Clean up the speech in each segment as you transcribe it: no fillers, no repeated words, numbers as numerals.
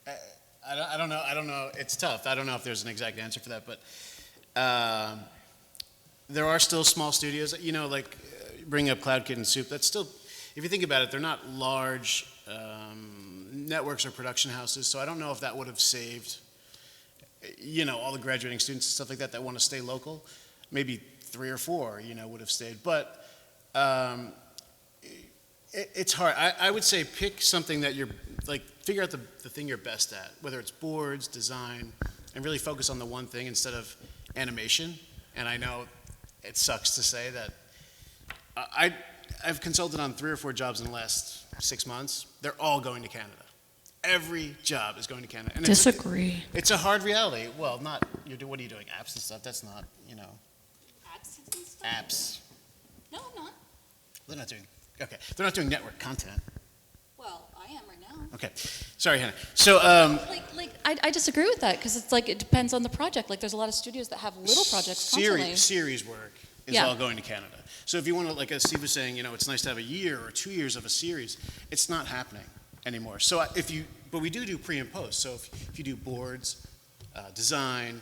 I don't know. I don't know. It's tough. I don't know if there's an exact answer for that, but there are still small studios. You know, like bring up Cloud Kid and Soup. That's still, if you think about it, they're not large networks or production houses. So I don't know if that would have saved, you know, all the graduating students and stuff like that that want to stay local. Maybe 3 or 4, you know, would have stayed. But it's hard. I would say pick something that you're, like, figure out the thing you're best at, whether it's boards, design, and really focus on the one thing instead of animation. And I know it sucks to say that. I've consulted on 3 or 4 jobs in the last 6 months. They're all going to Canada. Every job is going to Canada. And Disagree. It's a hard reality. Well, not, what are you doing, apps and stuff? That's not, you know. Apps and stuff? Apps. No, I'm not. They're not doing, okay. They're not doing network content. Well, I am right now. Okay. Sorry, Hannah. So, I disagree with that because it's like it depends on the project. Like there's a lot of studios that have little projects constantly. Series work is all going to Canada. So if you want to, like as Steve was saying, you know, it's nice to have a year or 2 years of a series. It's not happening anymore. So but we do pre and post. So if you do boards, design,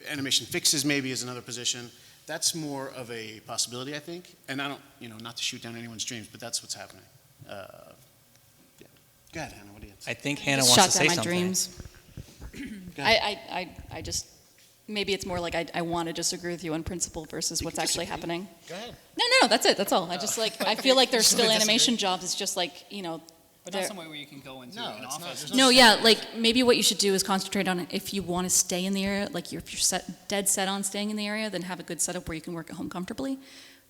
animation fixes maybe is another position. That's more of a possibility, I think. And I don't, you know, not to shoot down anyone's dreams, but that's what's happening. Yeah. Go ahead, Hannah. What do you have to say? I think Hannah wants to say Shot down my something. dreams. I just, maybe it's more like I want to disagree with you on principle versus what's actually happening. Go ahead. No, that's it. That's all. I just like, I feel like there's still Disagree. animation jobs. It's just like, you know. But not somewhere where you can go into an it's not. office. There's No, yeah, like maybe what you should do is concentrate on if you want to stay in the area, like if you're dead set on staying in the area, then have a good setup where you can work at home comfortably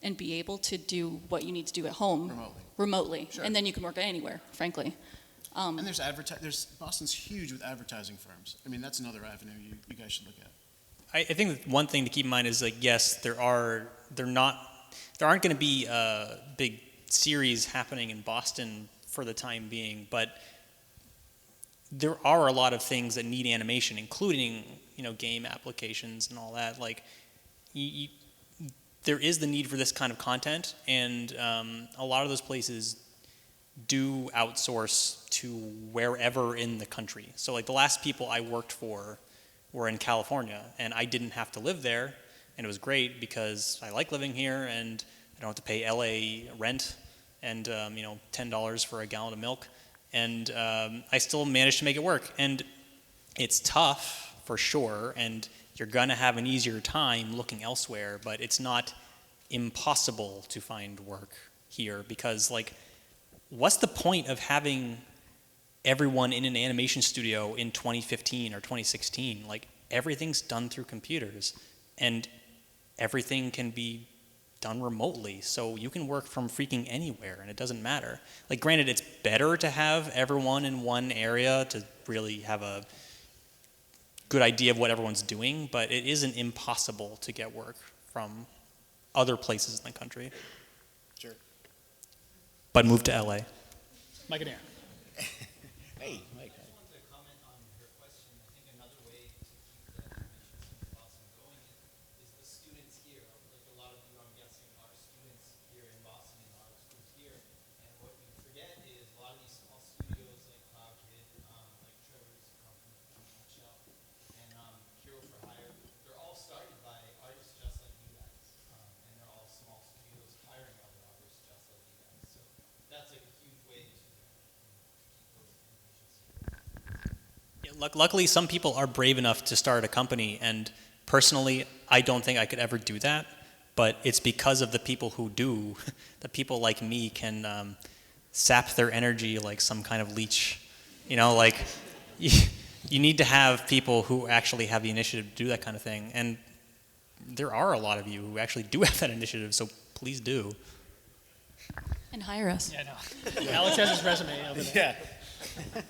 and be able to do what you need to do at home remotely. Sure. And then you can work anywhere, frankly. And there's Boston's huge with advertising firms. I mean, that's another avenue you guys should look at. I think one thing to keep in mind is like, yes, there aren't going to be big series happening in Boston for the time being, but there are a lot of things that need animation, including, you know, game applications and all that. Like, there is the need for this kind of content, and a lot of those places do outsource to wherever in the country. So like the last people I worked for were in California, and I didn't have to live there, and it was great because I like living here, and I don't have to pay LA rent and you know, $10 for a gallon of milk, and I still managed to make it work. And it's tough for sure, and you're gonna have an easier time looking elsewhere, but it's not impossible to find work here because, like, what's the point of having everyone in an animation studio in 2015 or 2016? Like, everything's done through computers, and everything can be done remotely, so you can work from freaking anywhere, and it doesn't matter. Like, granted, it's better to have everyone in one area to really have a good idea of what everyone's doing, but it isn't impossible to get work from other places in the country. Sure. But move to LA. Mike and Aaron. Hey, Mike. I just wanted to comment on her question. I think another way to keep the animation scene in Boston going is the students here. Like a lot of you, I'm guessing, are students here in Boston and are students here. And what we forget is a lot of these small studios like Cloud Kid, like Trevor's company, Shell, and Hero for Hire, they're all started by artists just like you guys. And they're all small studios hiring other artists just like you guys. So that's like a huge way to Luckily, some people are brave enough to start a company, and personally, I don't think I could ever do that, but it's because of the people who do. The people like me can sap their energy like some kind of leech. You know, like, you need to have people who actually have the initiative to do that kind of thing, and there are a lot of you who actually do have that initiative, so please do. And hire us. Yeah, no. Alex has his resume over there. Yeah.